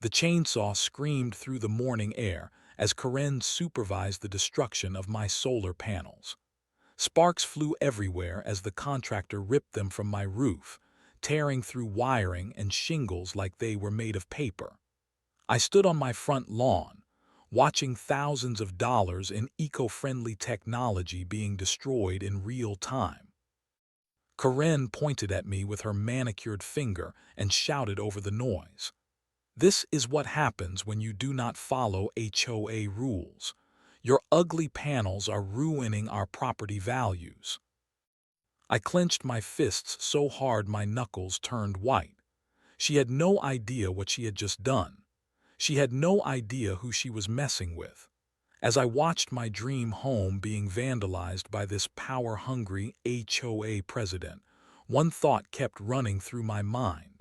The chainsaw screamed through the morning air as Karen supervised the destruction of my solar panels. Sparks flew everywhere as the contractor ripped them from my roof, tearing through wiring and shingles like they were made of paper. I stood on my front lawn, watching thousands of dollars in eco-friendly technology being destroyed in real time. Karen pointed at me with her manicured finger and shouted over the noise. This is what happens when you do not follow HOA rules. Your ugly panels are ruining our property values. I clenched my fists so hard my knuckles turned white. She had no idea what she had just done. She had no idea who she was messing with. As I watched my dream home being vandalized by this power-hungry HOA president, one thought kept running through my mind.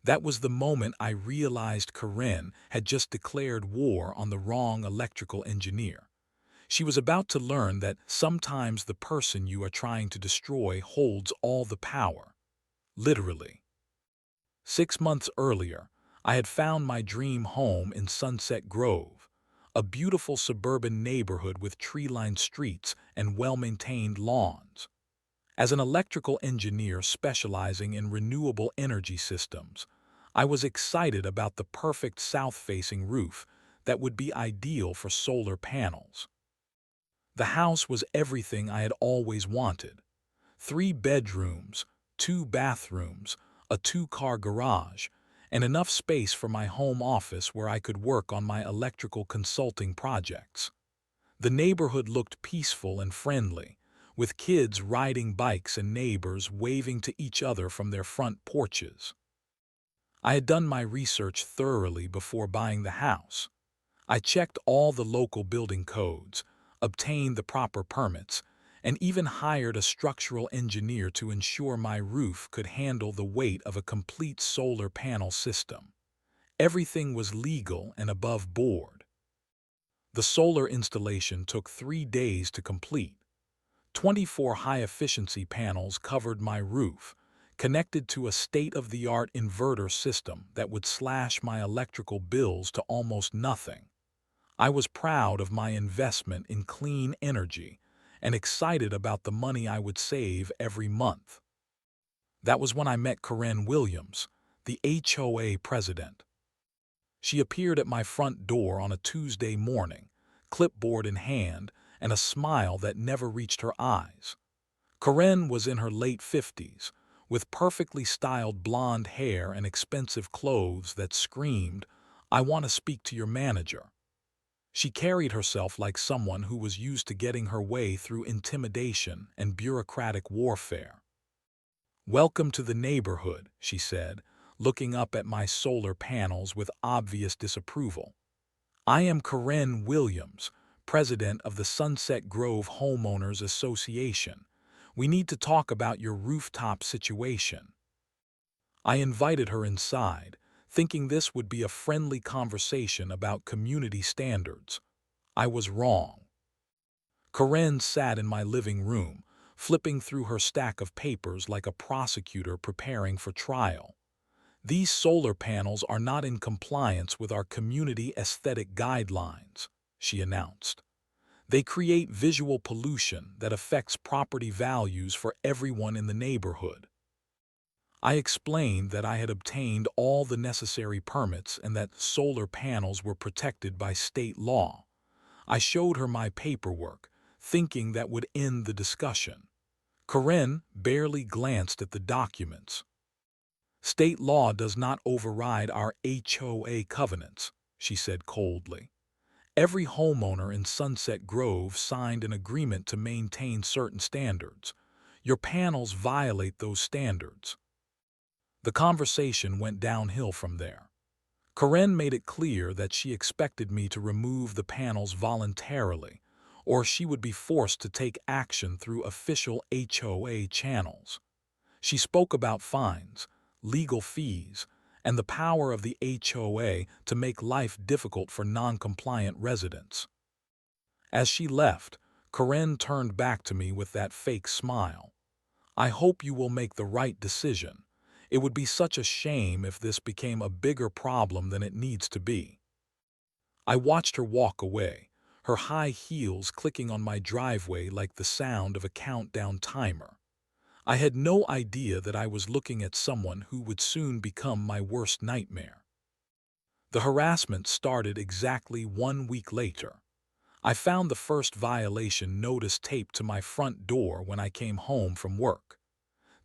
That was the moment I realized Karen had just declared war on the wrong electrical engineer. She was about to learn that sometimes the person you are trying to destroy holds all the power. Literally. 6 months earlier, I had found my dream home in Sunset Grove, a beautiful suburban neighborhood with tree-lined streets and well-maintained lawns. As an electrical engineer specializing in renewable energy systems, I was excited about the perfect south-facing roof that would be ideal for solar panels. The house was everything I had always wanted. 3 bedrooms, 2 bathrooms, a 2-car garage, and enough space for my home office where I could work on my electrical consulting projects. The neighborhood looked peaceful and friendly, with kids riding bikes and neighbors waving to each other from their front porches. I had done my research thoroughly before buying the house. I checked all the local building codes, obtained the proper permits, and even hired a structural engineer to ensure my roof could handle the weight of a complete solar panel system. Everything was legal and above board. The solar installation took 3 days to complete. 24 high-efficiency panels covered my roof, connected to a state-of-the-art inverter system that would slash my electrical bills to almost nothing. I was proud of my investment in clean energy and excited about the money I would save every month. That was when I met Karen Williams, the HOA president. She appeared at my front door on a Tuesday morning, clipboard in hand, and a smile that never reached her eyes. Karen was in her late 50s, with perfectly styled blonde hair and expensive clothes that screamed, "I want to speak to your manager." She carried herself like someone who was used to getting her way through intimidation and bureaucratic warfare. "Welcome to the neighborhood," she said, looking up at my solar panels with obvious disapproval. "I am Karen Williams, president of the Sunset Grove Homeowners Association. We need to talk about your rooftop situation." I invited her inside, thinking this would be a friendly conversation about community standards. I was wrong. Karen sat in my living room, flipping through her stack of papers like a prosecutor preparing for trial. "These solar panels are not in compliance with our community aesthetic guidelines," she announced. "They create visual pollution that affects property values for everyone in the neighborhood." I explained that I had obtained all the necessary permits and that solar panels were protected by state law. I showed her my paperwork, thinking that would end the discussion. Karen barely glanced at the documents. "State law does not override our HOA covenants," she said coldly. "Every homeowner in Sunset Grove signed an agreement to maintain certain standards. Your panels violate those standards." The conversation went downhill from there. Karen made it clear that she expected me to remove the panels voluntarily, or she would be forced to take action through official HOA channels. She spoke about fines, legal fees, and the power of the HOA to make life difficult for non-compliant residents. As she left, Karen turned back to me with that fake smile. "I hope you will make the right decision. It would be such a shame if this became a bigger problem than it needs to be. I watched her walk away, her high heels clicking on my driveway like the sound of a countdown timer. I had no idea that I was looking at someone who would soon become my worst nightmare. The harassment started exactly 1 week later. I found the first violation notice taped to my front door when I came home from work.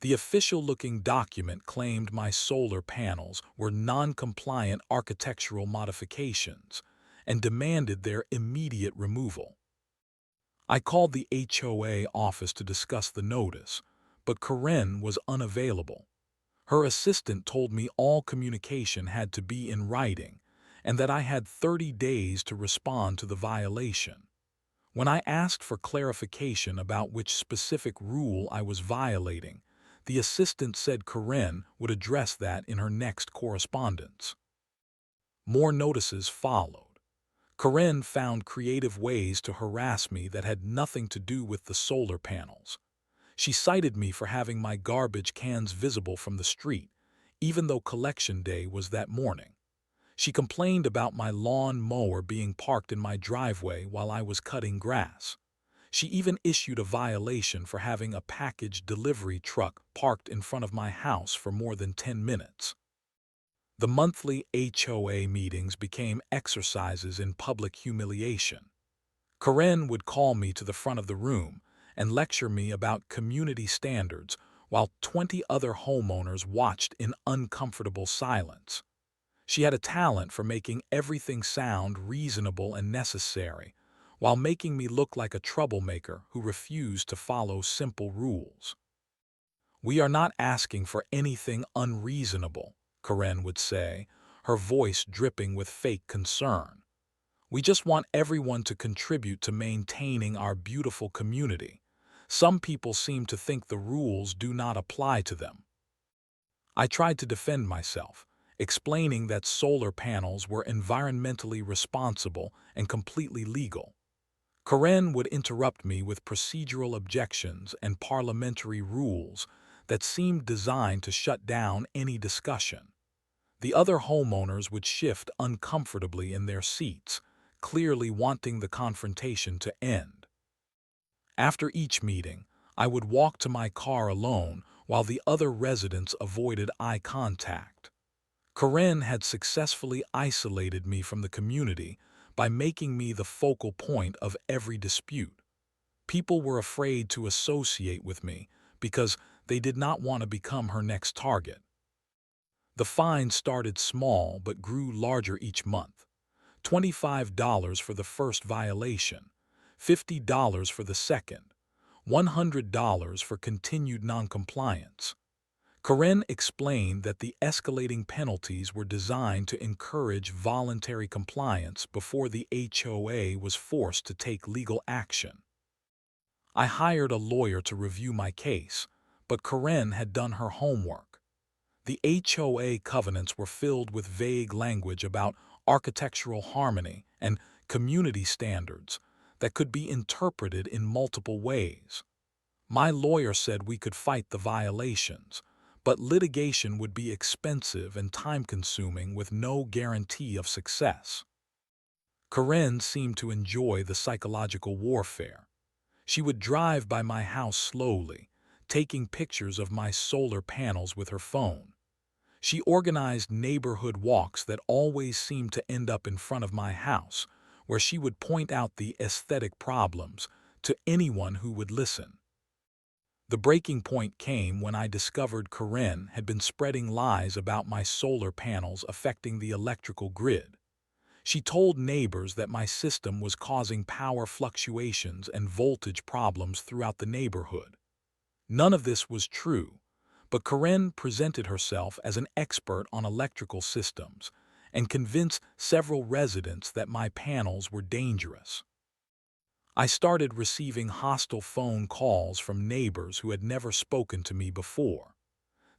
The official-looking document claimed my solar panels were non-compliant architectural modifications and demanded their immediate removal. I called the HOA office to discuss the notice, but Karen was unavailable. Her assistant told me all communication had to be in writing and that I had 30 days to respond to the violation. When I asked for clarification about which specific rule I was violating, the assistant said Karen would address that in her next correspondence. More notices followed. Karen found creative ways to harass me that had nothing to do with the solar panels. She cited me for having my garbage cans visible from the street, even though collection day was that morning. She complained about my lawn mower being parked in my driveway while I was cutting grass. She even issued a violation for having a package delivery truck parked in front of my house for more than 10 minutes. The monthly HOA meetings became exercises in public humiliation. Karen would call me to the front of the room and lecture me about community standards while 20 other homeowners watched in uncomfortable silence. She had a talent for making everything sound reasonable and necessary, while making me look like a troublemaker who refused to follow simple rules. "We are not asking for anything unreasonable," Karen would say, her voice dripping with fake concern. "We just want everyone to contribute to maintaining our beautiful community. Some people seem to think the rules do not apply to them." I tried to defend myself, explaining that solar panels were environmentally responsible and completely legal. Karen would interrupt me with procedural objections and parliamentary rules that seemed designed to shut down any discussion. The other homeowners would shift uncomfortably in their seats, clearly wanting the confrontation to end. After each meeting, I would walk to my car alone while the other residents avoided eye contact. Karen had successfully isolated me from the community by making me the focal point of every dispute. People were afraid to associate with me because they did not want to become her next target. The fine started small but grew larger each month. $25 for the first violation, $50 for the second, $100 for continued noncompliance. Karen explained that the escalating penalties were designed to encourage voluntary compliance before the HOA was forced to take legal action. I hired a lawyer to review my case, but Karen had done her homework. The HOA covenants were filled with vague language about architectural harmony and community standards that could be interpreted in multiple ways. My lawyer said we could fight the violations, but litigation would be expensive and time-consuming with no guarantee of success. Karen seemed to enjoy the psychological warfare. She would drive by my house slowly, taking pictures of my solar panels with her phone. She organized neighborhood walks that always seemed to end up in front of my house, where she would point out the aesthetic problems to anyone who would listen. The breaking point came when I discovered Karen had been spreading lies about my solar panels affecting the electrical grid. She told neighbors that my system was causing power fluctuations and voltage problems throughout the neighborhood. None of this was true, but Karen presented herself as an expert on electrical systems and convinced several residents that my panels were dangerous. I started receiving hostile phone calls from neighbors who had never spoken to me before.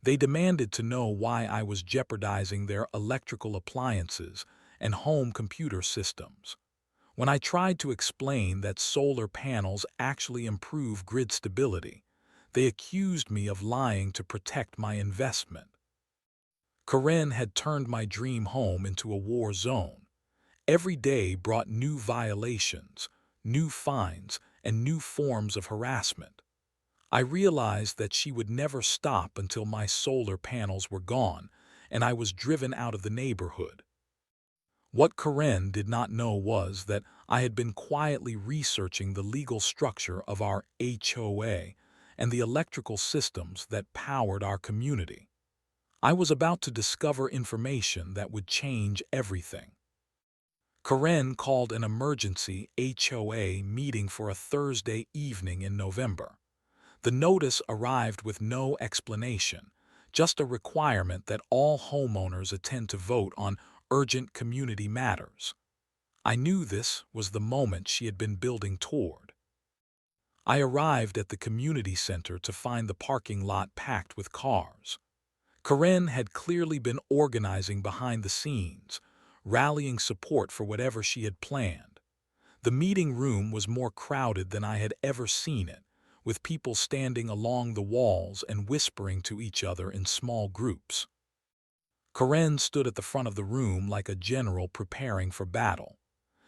They demanded to know why I was jeopardizing their electrical appliances and home computer systems. When I tried to explain that solar panels actually improve grid stability, they accused me of lying to protect my investment. Karen had turned my dream home into a war zone. Every day brought new violations, new fines, and new forms of harassment. I realized that she would never stop until my solar panels were gone and I was driven out of the neighborhood. What Karen did not know was that I had been quietly researching the legal structure of our HOA and the electrical systems that powered our community. I was about to discover information that would change everything. Karen called an emergency HOA meeting for a Thursday evening in November. The notice arrived with no explanation, just a requirement that all homeowners attend to vote on urgent community matters. I knew this was the moment she had been building toward. I arrived at the community center to find the parking lot packed with cars. Karen had clearly been organizing behind the scenes, rallying support for whatever she had planned. The meeting room was more crowded than I had ever seen it, with people standing along the walls and whispering to each other in small groups. Karen stood at the front of the room like a general preparing for battle.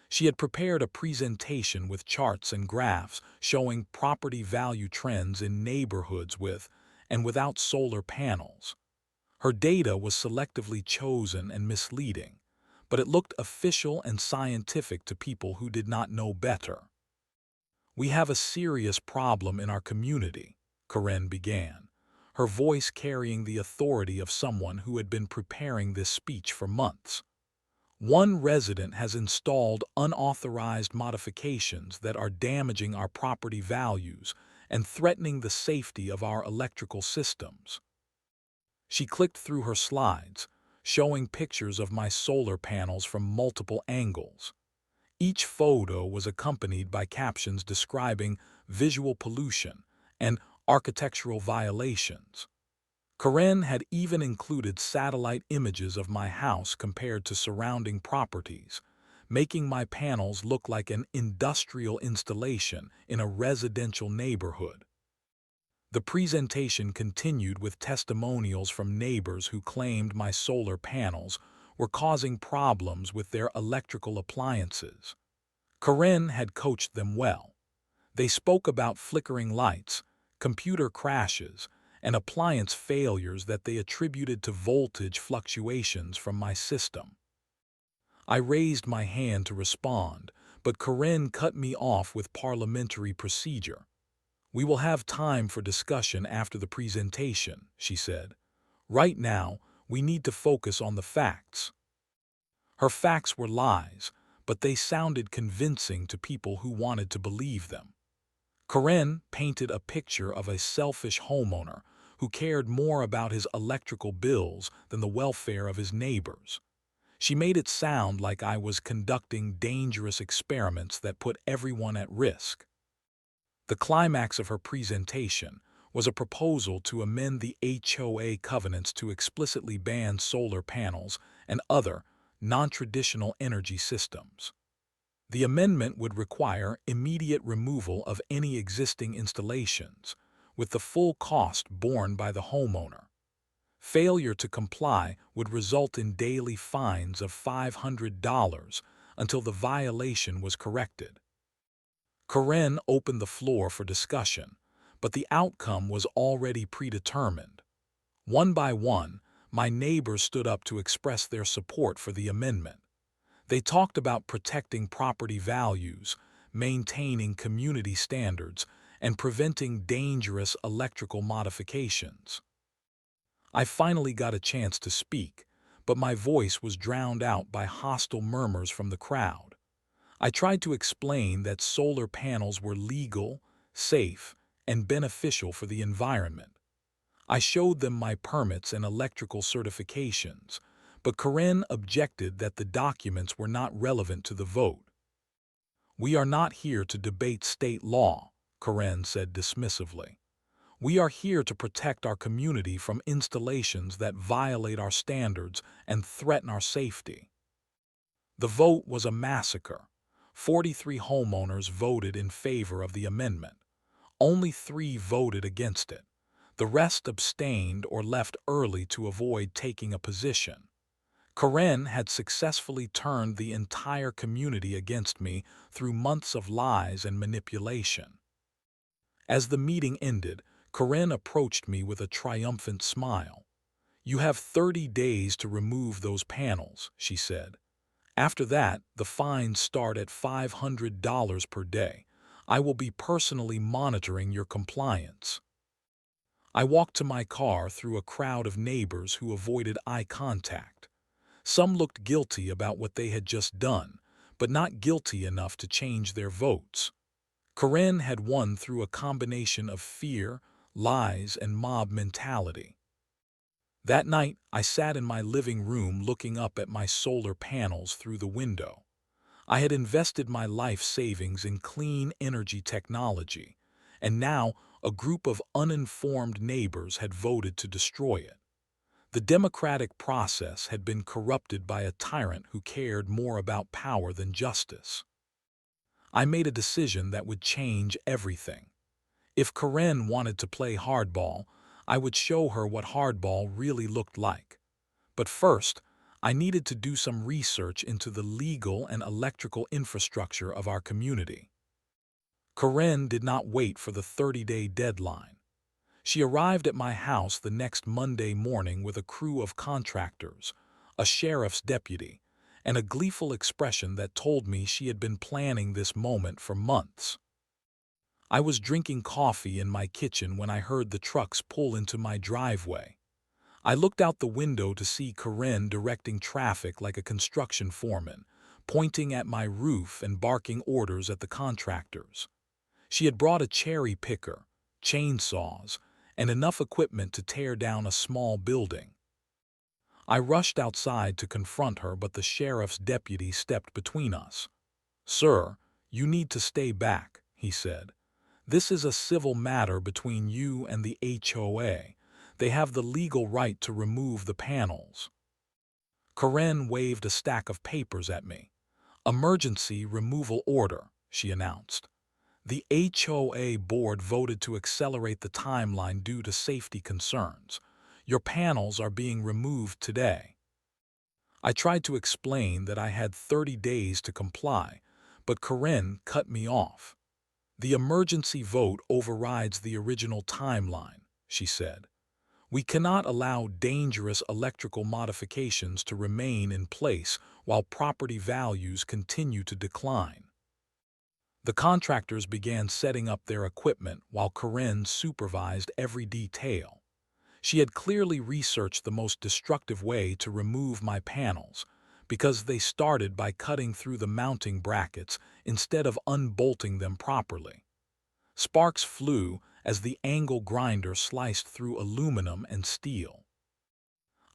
She had prepared a presentation with charts and graphs showing property value trends in neighborhoods with and without solar panels. Her data was selectively chosen and misleading, but it looked official and scientific to people who did not know better. "We have a serious problem in our community," Karen began, her voice carrying the authority of someone who had been preparing this speech for months. "One resident has installed unauthorized modifications that are damaging our property values and threatening the safety of our electrical systems." She clicked through her slides, showing pictures of my solar panels from multiple angles. Each photo was accompanied by captions describing visual pollution and architectural violations. Karen had even included satellite images of my house compared to surrounding properties, making my panels look like an industrial installation in a residential neighborhood. The presentation continued with testimonials from neighbors who claimed my solar panels were causing problems with their electrical appliances. Karen had coached them well. They spoke about flickering lights, computer crashes, and appliance failures that they attributed to voltage fluctuations from my system. I raised my hand to respond, but Karen cut me off with parliamentary procedure. "We will have time for discussion after the presentation," she said. "Right now, we need to focus on the facts." Her facts were lies, but they sounded convincing to people who wanted to believe them. Karen painted a picture of a selfish homeowner who cared more about his electrical bills than the welfare of his neighbors. She made it sound like I was conducting dangerous experiments that put everyone at risk. The climax of her presentation was a proposal to amend the HOA covenants to explicitly ban solar panels and other non-traditional energy systems. The amendment would require immediate removal of any existing installations, with the full cost borne by the homeowner. Failure to comply would result in daily fines of $500 until the violation was corrected. Karen opened the floor for discussion, but the outcome was already predetermined. One by one, my neighbors stood up to express their support for the amendment. They talked about protecting property values, maintaining community standards, and preventing dangerous electrical modifications. I finally got a chance to speak, but my voice was drowned out by hostile murmurs from the crowd. I tried to explain that solar panels were legal, safe, and beneficial for the environment. I showed them my permits and electrical certifications, but Karen objected that the documents were not relevant to the vote. "We are not here to debate state law," Karen said dismissively. "We are here to protect our community from installations that violate our standards and threaten our safety." The vote was a massacre. 43 homeowners voted in favor of the amendment. Only 3 voted against it. The rest abstained or left early to avoid taking a position. Karen had successfully turned the entire community against me through months of lies and manipulation. As the meeting ended, Karen approached me with a triumphant smile. "You have 30 days to remove those panels," she said. "After that, the fines start at $500 per day. I will be personally monitoring your compliance." I walked to my car through a crowd of neighbors who avoided eye contact. Some looked guilty about what they had just done, but not guilty enough to change their votes. Karen had won through a combination of fear, lies, and mob mentality. That night, I sat in my living room looking up at my solar panels through the window. I had invested my life savings in clean energy technology, and now a group of uninformed neighbors had voted to destroy it. The democratic process had been corrupted by a tyrant who cared more about power than justice. I made a decision that would change everything. If Karen wanted to play hardball, I would show her what hardball really looked like. But first, I needed to do some research into the legal and electrical infrastructure of our community. Karen did not wait for the 30-day deadline. She arrived at my house the next Monday morning with a crew of contractors, a sheriff's deputy, and a gleeful expression that told me she had been planning this moment for months. I was drinking coffee in my kitchen when I heard the trucks pull into my driveway. I looked out the window to see Karen directing traffic like a construction foreman, pointing at my roof and barking orders at the contractors. She had brought a cherry picker, chainsaws, and enough equipment to tear down a small building. I rushed outside to confront her, but the sheriff's deputy stepped between us. "Sir, you need to stay back," he said. "This is a civil matter between you and the HOA. They have the legal right to remove the panels." Karen waved a stack of papers at me. "Emergency removal order," she announced. "The HOA board voted to accelerate the timeline due to safety concerns. Your panels are being removed today." I tried to explain that I had 30 days to comply, but Karen cut me off. "The emergency vote overrides the original timeline," she said. "We cannot allow dangerous electrical modifications to remain in place while property values continue to decline." The contractors began setting up their equipment while Karen supervised every detail. She had clearly researched the most destructive way to remove my panels, because they started by cutting through the mounting brackets instead of unbolting them properly. Sparks flew as the angle grinder sliced through aluminum and steel.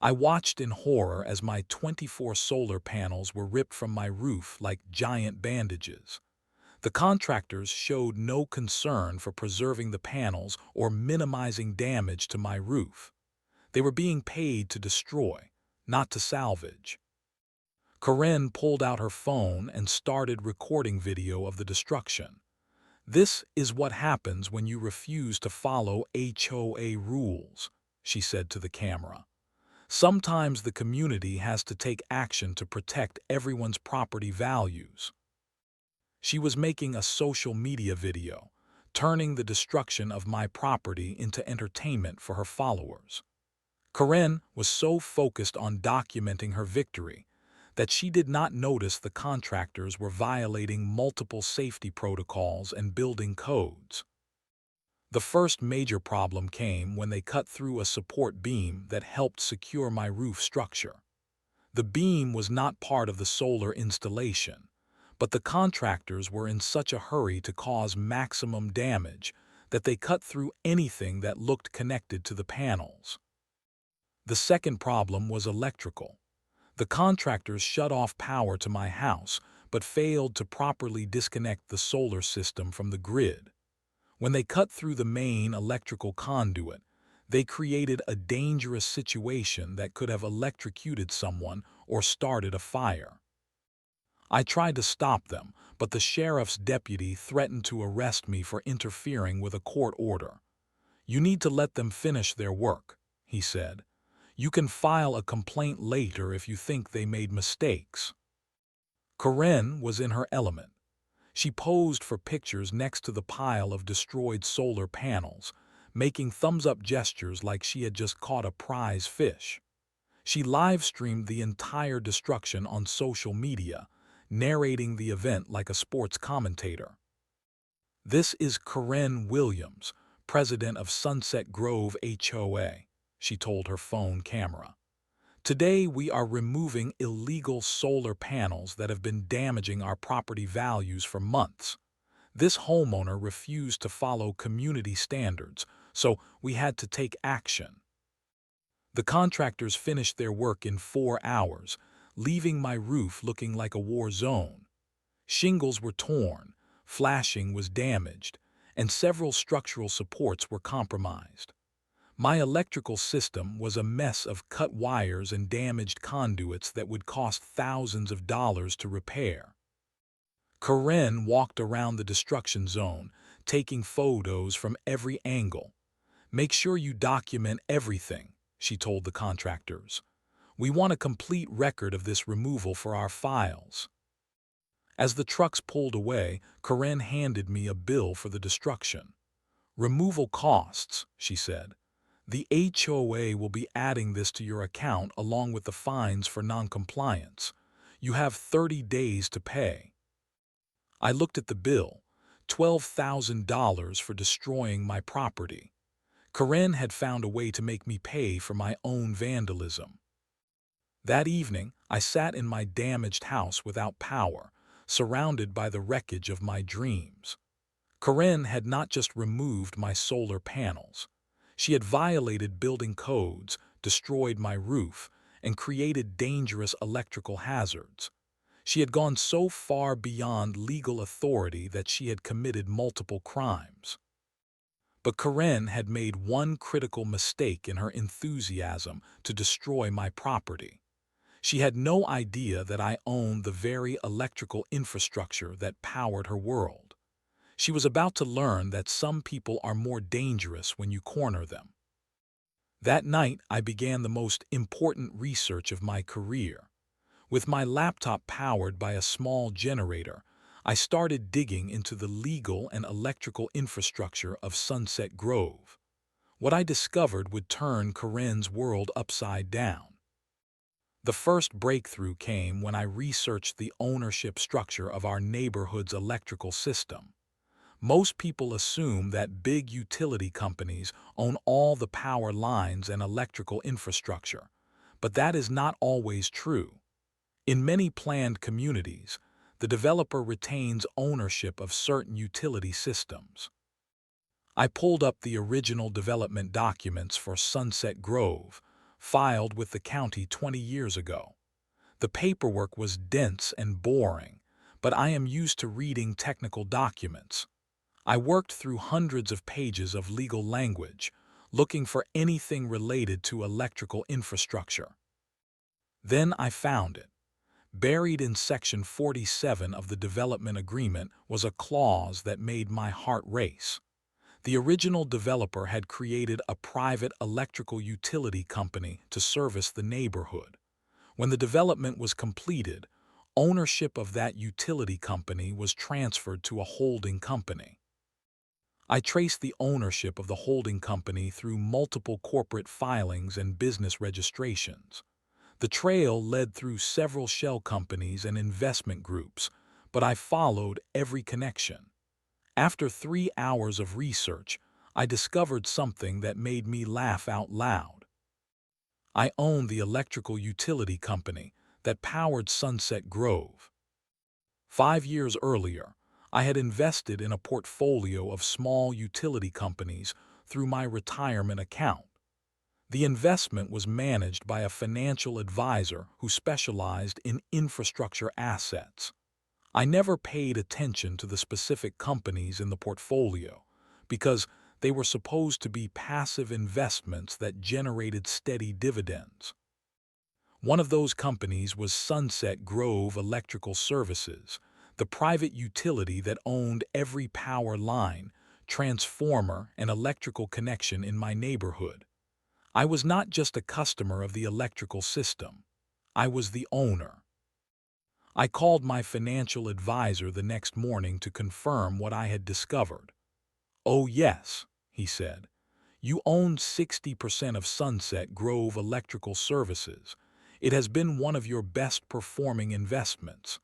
I watched in horror as my 24 solar panels were ripped from my roof like giant bandages. The contractors showed no concern for preserving the panels or minimizing damage to my roof. They were being paid to destroy, not to salvage. Karen pulled out her phone and started recording video of the destruction. "This is what happens when you refuse to follow HOA rules," she said to the camera. "Sometimes the community has to take action to protect everyone's property values." She was making a social media video, turning the destruction of my property into entertainment for her followers. Karen was so focused on documenting her victory that she did not notice the contractors were violating multiple safety protocols and building codes. The first major problem came when they cut through a support beam that helped secure my roof structure. The beam was not part of the solar installation, but the contractors were in such a hurry to cause maximum damage that they cut through anything that looked connected to the panels. The second problem was electrical. The contractors shut off power to my house, but failed to properly disconnect the solar system from the grid. When they cut through the main electrical conduit, they created a dangerous situation that could have electrocuted someone or started a fire. I tried to stop them, but the sheriff's deputy threatened to arrest me for interfering with a court order. "You need to let them finish their work," he said. "You can file a complaint later if you think they made mistakes." Karen was in her element. She posed for pictures next to the pile of destroyed solar panels, making thumbs-up gestures like she had just caught a prize fish. She live-streamed the entire destruction on social media, narrating the event like a sports commentator. "This is Karen Williams, president of Sunset Grove HOA," she told her phone camera. "Today we are removing illegal solar panels that have been damaging our property values for months. This homeowner refused to follow community standards, so we had to take action. The contractors finished their work in 4 hours, leaving my roof looking like a war zone. Shingles were torn, flashing was damaged, and several structural supports were compromised. My electrical system was a mess of cut wires and damaged conduits that would cost thousands of dollars to repair." Karen walked around the destruction zone, taking photos from every angle. "Make sure you document everything," she told the contractors. "We want a complete record of this removal for our files." As the trucks pulled away, Karen handed me a bill for the destruction. "Removal costs," she said. "The HOA will be adding this to your account along with the fines for noncompliance. You have 30 days to pay." I looked at the bill, $12,000 for destroying my property. Karen had found a way to make me pay for my own vandalism. That evening, I sat in my damaged house without power, surrounded by the wreckage of my dreams. Karen had not just removed my solar panels. She had violated building codes, destroyed my roof, and created dangerous electrical hazards. She had gone so far beyond legal authority that she had committed multiple crimes. But Karen had made one critical mistake in her enthusiasm to destroy my property. She had no idea that I owned the very electrical infrastructure that powered her world. She was about to learn that some people are more dangerous when you corner them. That night, I began the most important research of my career. With my laptop powered by a small generator, I started digging into the legal and electrical infrastructure of Sunset Grove. What I discovered would turn Karen's world upside down. The first breakthrough came when I researched the ownership structure of our neighborhood's electrical system. Most people assume that big utility companies own all the power lines and electrical infrastructure, but that is not always true. In many planned communities, the developer retains ownership of certain utility systems. I pulled up the original development documents for Sunset Grove, filed with the county 20 years ago. The paperwork was dense and boring, but I am used to reading technical documents. I worked through hundreds of pages of legal language, looking for anything related to electrical infrastructure. Then I found it. Buried in Section 47 of the development agreement was a clause that made my heart race. The original developer had created a private electrical utility company to service the neighborhood. When the development was completed, ownership of that utility company was transferred to a holding company. I traced the ownership of the holding company through multiple corporate filings and business registrations. The trail led through several shell companies and investment groups, but I followed every connection. After 3 hours of research, I discovered something that made me laugh out loud. I owned the electrical utility company that powered Sunset Grove. 5 years earlier, I had invested in a portfolio of small utility companies through my retirement account. The investment was managed by a financial advisor who specialized in infrastructure assets. I never paid attention to the specific companies in the portfolio because they were supposed to be passive investments that generated steady dividends. One of those companies was Sunset Grove Electrical Services, the private utility that owned every power line, transformer, and electrical connection in my neighborhood. I was not just a customer of the electrical system. I was the owner. I called my financial advisor the next morning to confirm what I had discovered. "Oh yes," he said. "You own 60% of Sunset Grove Electrical Services. It has been one of your best performing investments.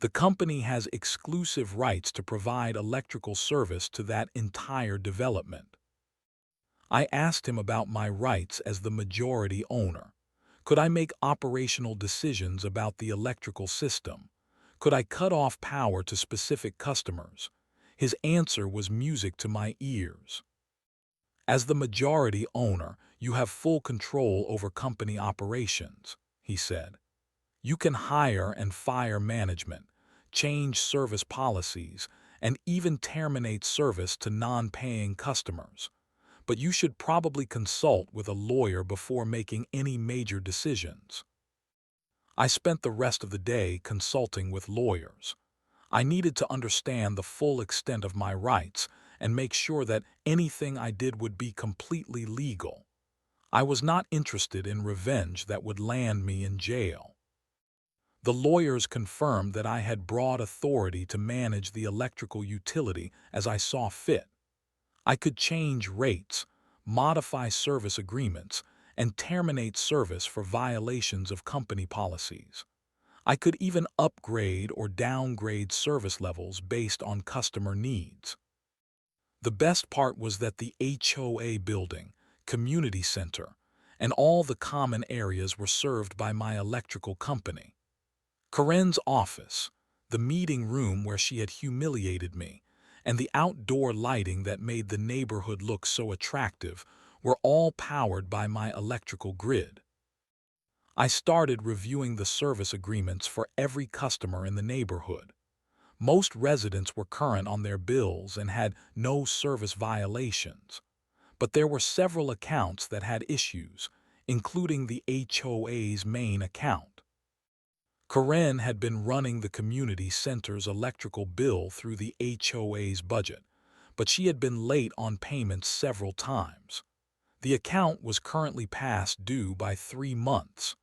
The company has exclusive rights to provide electrical service to that entire development." I asked him about my rights as the majority owner. Could I make operational decisions about the electrical system? Could I cut off power to specific customers? His answer was music to my ears. "As the majority owner, you have full control over company operations," he said. "You can hire and fire management, change service policies, and even terminate service to non-paying customers. But you should probably consult with a lawyer before making any major decisions." I spent the rest of the day consulting with lawyers. I needed to understand the full extent of my rights and make sure that anything I did would be completely legal. I was not interested in revenge that would land me in jail. The lawyers confirmed that I had broad authority to manage the electrical utility as I saw fit. I could change rates, modify service agreements, and terminate service for violations of company policies. I could even upgrade or downgrade service levels based on customer needs. The best part was that the HOA building, community center, and all the common areas were served by my electrical company. Karen's office, the meeting room where she had humiliated me, and the outdoor lighting that made the neighborhood look so attractive were all powered by my electrical grid. I started reviewing the service agreements for every customer in the neighborhood. Most residents were current on their bills and had no service violations, but there were several accounts that had issues, including the HOA's main account. Karen had been running the community center's electrical bill through the HOA's budget, but she had been late on payments several times. The account was currently past due by 3 months.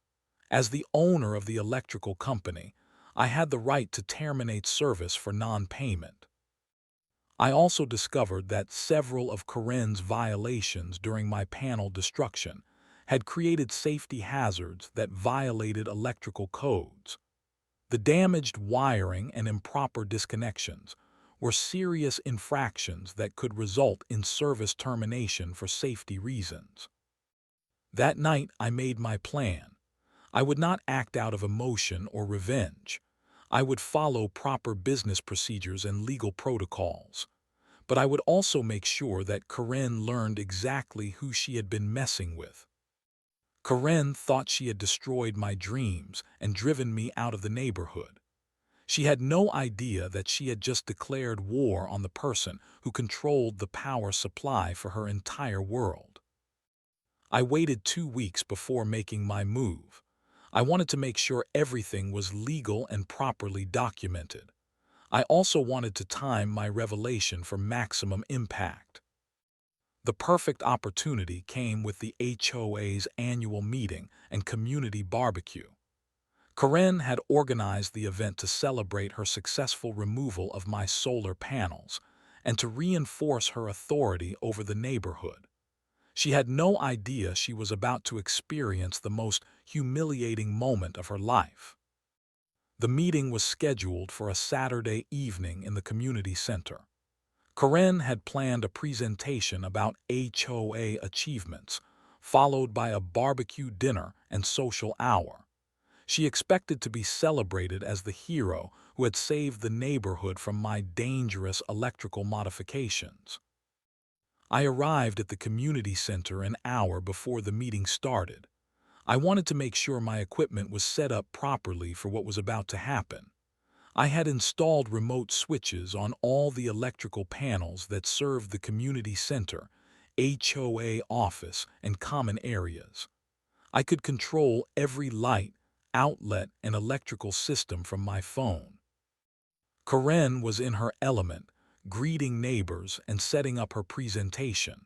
As the owner of the electrical company, I had the right to terminate service for non-payment. I also discovered that several of Karen's violations during my panel destruction had created safety hazards that violated electrical codes. The damaged wiring and improper disconnections were serious infractions that could result in service termination for safety reasons. That night, I made my plan. I would not act out of emotion or revenge. I would follow proper business procedures and legal protocols. But I would also make sure that Karen learned exactly who she had been messing with. Karen thought she had destroyed my dreams and driven me out of the neighborhood. She had no idea that she had just declared war on the person who controlled the power supply for her entire world. I waited 2 weeks before making my move. I wanted to make sure everything was legal and properly documented. I also wanted to time my revelation for maximum impact. The perfect opportunity came with the HOA's annual meeting and community barbecue. Karen had organized the event to celebrate her successful removal of my solar panels and to reinforce her authority over the neighborhood. She had no idea she was about to experience the most humiliating moment of her life. The meeting was scheduled for a Saturday evening in the community center. Karen had planned a presentation about HOA achievements, followed by a barbecue dinner and social hour. She expected to be celebrated as the hero who had saved the neighborhood from my dangerous electrical modifications. I arrived at the community center an hour before the meeting started. I wanted to make sure my equipment was set up properly for what was about to happen. I had installed remote switches on all the electrical panels that served the community center, HOA office, and common areas. I could control every light, outlet, and electrical system from my phone. Karen was in her element, greeting neighbors and setting up her presentation.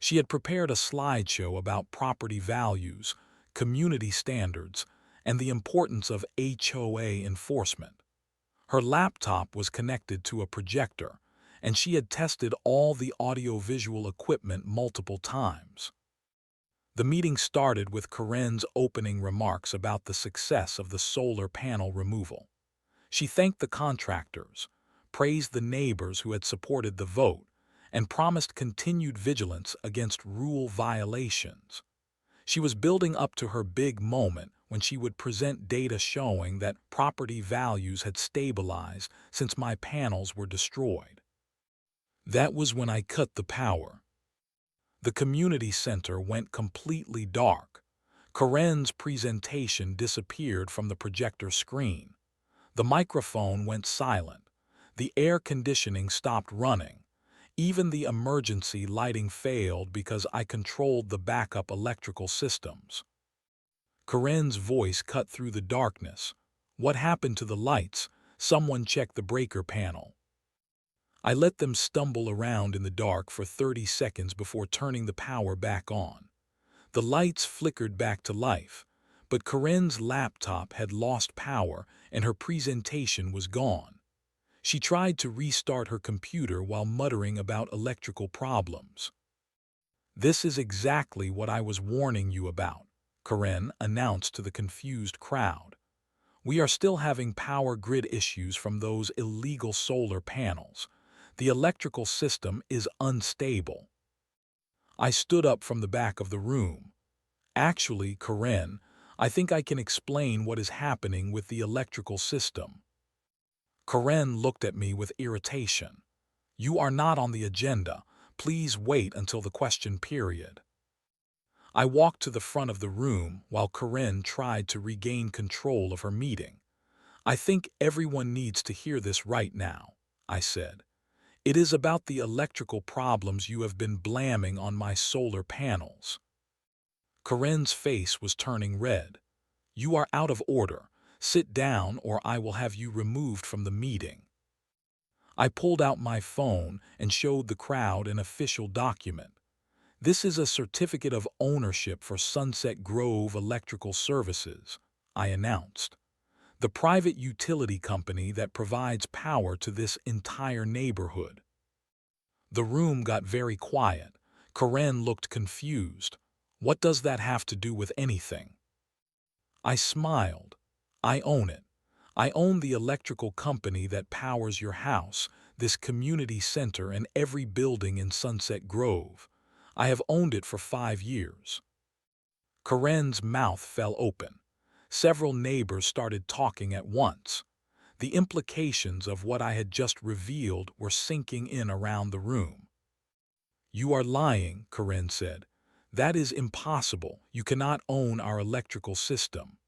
She had prepared a slideshow about property values, community standards, and the importance of HOA enforcement. Her laptop was connected to a projector, and she had tested all the audiovisual equipment multiple times. The meeting started with Karen's opening remarks about the success of the solar panel removal. She thanked the contractors, praised the neighbors who had supported the vote, and promised continued vigilance against rule violations. She was building up to her big moment when she would present data showing that property values had stabilized since my panels were destroyed. That was when I cut the power. The community center went completely dark. Karen's presentation disappeared from the projector screen. The microphone went silent. The air conditioning stopped running. Even the emergency lighting failed because I controlled the backup electrical systems. Karen's voice cut through the darkness. "What happened to the lights? Someone check the breaker panel." I let them stumble around in the dark for 30 seconds before turning the power back on. The lights flickered back to life, but Karen's laptop had lost power and her presentation was gone. She tried to restart her computer while muttering about electrical problems. "This is exactly what I was warning you about," Karen announced to the confused crowd. "We are still having power grid issues from those illegal solar panels. The electrical system is unstable." I stood up from the back of the room. "Actually, Karen, I think I can explain what is happening with the electrical system." Karen looked at me with irritation. "You are not on the agenda. Please wait until the question period." I walked to the front of the room while Karen tried to regain control of her meeting. "I think everyone needs to hear this right now," I said. "It is about the electrical problems you have been blaming on my solar panels." Karen's face was turning red. "You are out of order. Sit down or I will have you removed from the meeting." I pulled out my phone and showed the crowd an official document. "This is a certificate of ownership for Sunset Grove Electrical Services," I announced. "The private utility company that provides power to this entire neighborhood." The room got very quiet. Karen looked confused. "What does that have to do with anything?" I smiled. "I own it. I own the electrical company that powers your house, this community center, and every building in Sunset Grove. I have owned it for 5 years." Karen's mouth fell open. Several neighbors started talking at once. The implications of what I had just revealed were sinking in around the room. "You are lying," Karen said. "That is impossible. You cannot own our electrical system."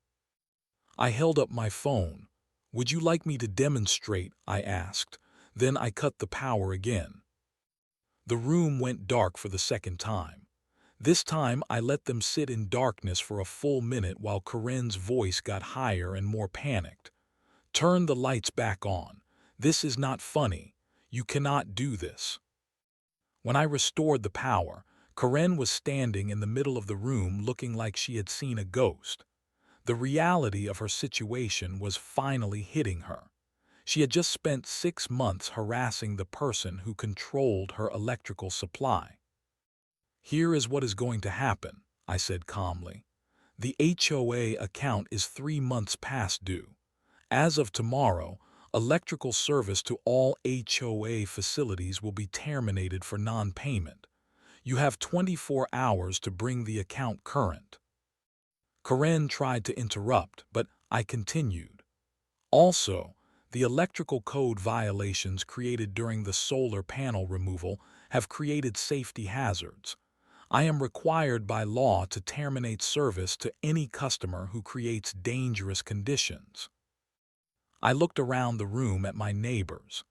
I held up my phone. "Would you like me to demonstrate?" I asked. Then I cut the power again. The room went dark for the second time. This time I let them sit in darkness for a full minute while Karen's voice got higher and more panicked. "Turn the lights back on. This is not funny. You cannot do this." When I restored the power, Karen was standing in the middle of the room looking like she had seen a ghost. The reality of her situation was finally hitting her. She had just spent 6 months harassing the person who controlled her electrical supply. "Here is what is going to happen," I said calmly. "The HOA account is 3 months past due. As of tomorrow, electrical service to all HOA facilities will be terminated for non-payment. You have 24 hours to bring the account current." Karen tried to interrupt, but I continued. "Also, the electrical code violations created during the solar panel removal have created safety hazards. I am required by law to terminate service to any customer who creates dangerous conditions." I looked around the room at my neighbors.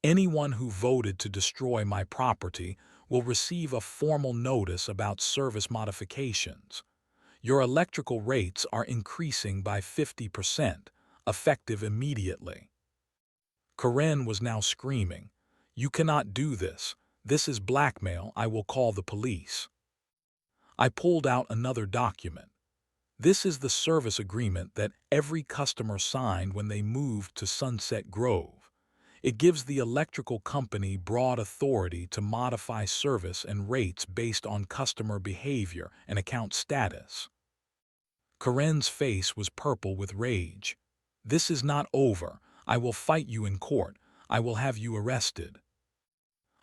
"Anyone who voted to destroy my property will receive a formal notice about service modifications. Your electrical rates are increasing by 50%, effective immediately." Karen was now screaming. "You cannot do this. This is blackmail. I will call the police." I pulled out another document. This is the service agreement that every customer signed when they moved to Sunset Grove. It gives the electrical company broad authority to modify service and rates based on customer behavior and account status. Karen's face was purple with rage. "This is not over. I will fight you in court. I will have you arrested."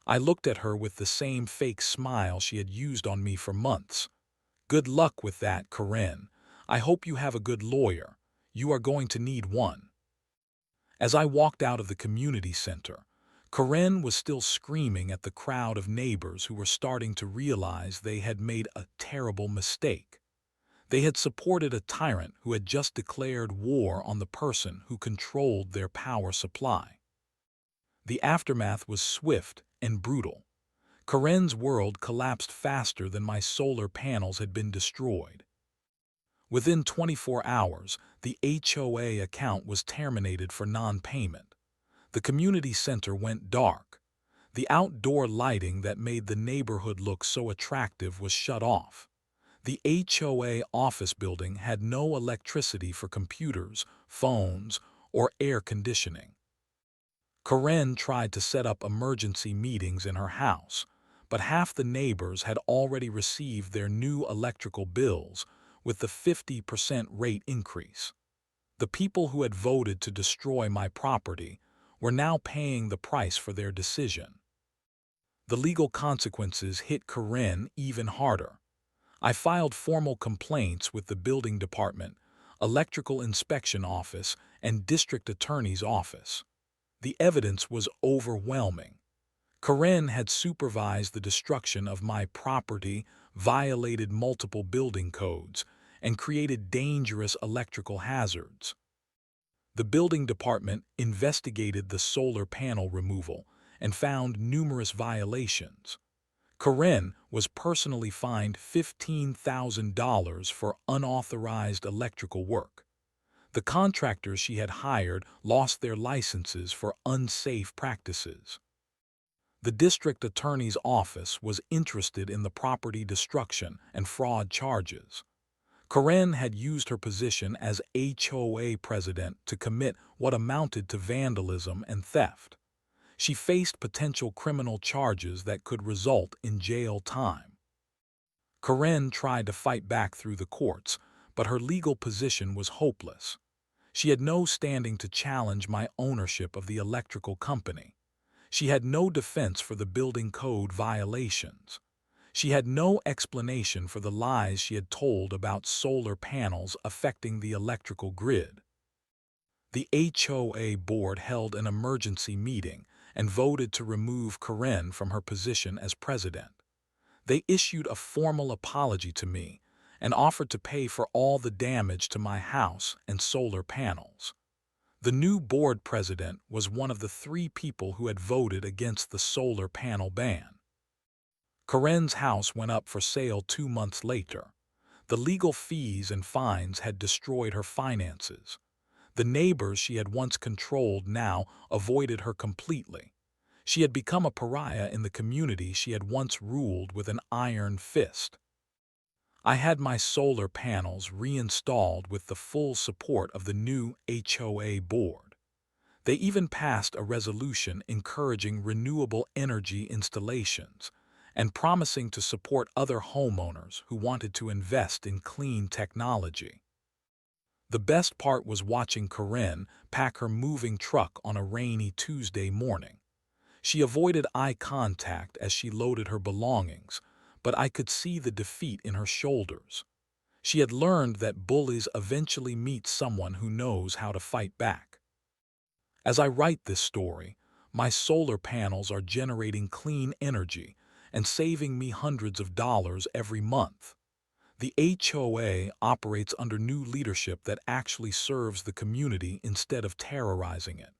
I looked at her with the same fake smile she had used on me for months. "Good luck with that, Karen. I hope you have a good lawyer. You are going to need one." As I walked out of the community center, Karen was still screaming at the crowd of neighbors who were starting to realize they had made a terrible mistake. They had supported a tyrant who had just declared war on the person who controlled their power supply. The aftermath was swift and brutal. Karen's world collapsed faster than my solar panels had been destroyed. Within 24 hours, the HOA account was terminated for non-payment. The community center went dark. The outdoor lighting that made the neighborhood look so attractive was shut off. The HOA office building had no electricity for computers, phones, or air conditioning. Karen tried to set up emergency meetings in her house, but half the neighbors had already received their new electrical bills with the 50% rate increase. The people who had voted to destroy my property were now paying the price for their decision. The legal consequences hit Karen even harder. I filed formal complaints with the building department, electrical inspection office, and district attorney's office. The evidence was overwhelming. Karen had supervised the destruction of my property, violated multiple building codes, and created dangerous electrical hazards. The building department investigated the solar panel removal and found numerous violations. Karen was personally fined $15,000 for unauthorized electrical work. The contractors she had hired lost their licenses for unsafe practices. The district attorney's office was interested in the property destruction and fraud charges. Karen had used her position as HOA president to commit what amounted to vandalism and theft. She faced potential criminal charges that could result in jail time. Karen tried to fight back through the courts, but her legal position was hopeless. She had no standing to challenge my ownership of the electrical company. She had no defense for the building code violations. She had no explanation for the lies she had told about solar panels affecting the electrical grid. The HOA board held an emergency meeting and voted to remove Karen from her position as president. They issued a formal apology to me and offered to pay for all the damage to my house and solar panels. The new board president was one of the 3 people who had voted against the solar panel ban. Karen's house went up for sale 2 months later. The legal fees and fines had destroyed her finances. The neighbors she had once controlled now avoided her completely. She had become a pariah in the community she had once ruled with an iron fist. I had my solar panels reinstalled with the full support of the new HOA board. They even passed a resolution encouraging renewable energy installations and promising to support other homeowners who wanted to invest in clean technology. The best part was watching Karen pack her moving truck on a rainy Tuesday morning. She avoided eye contact as she loaded her belongings, but I could see the defeat in her shoulders. She had learned that bullies eventually meet someone who knows how to fight back. As I write this story, my solar panels are generating clean energy and saving me hundreds of dollars every month. The HOA operates under new leadership that actually serves the community instead of terrorizing it.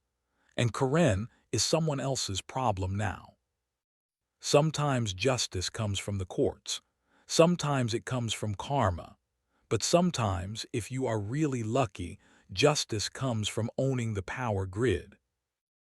And Karen is someone else's problem now. Sometimes justice comes from the courts. Sometimes it comes from karma. But sometimes, if you are really lucky, justice comes from owning the power grid.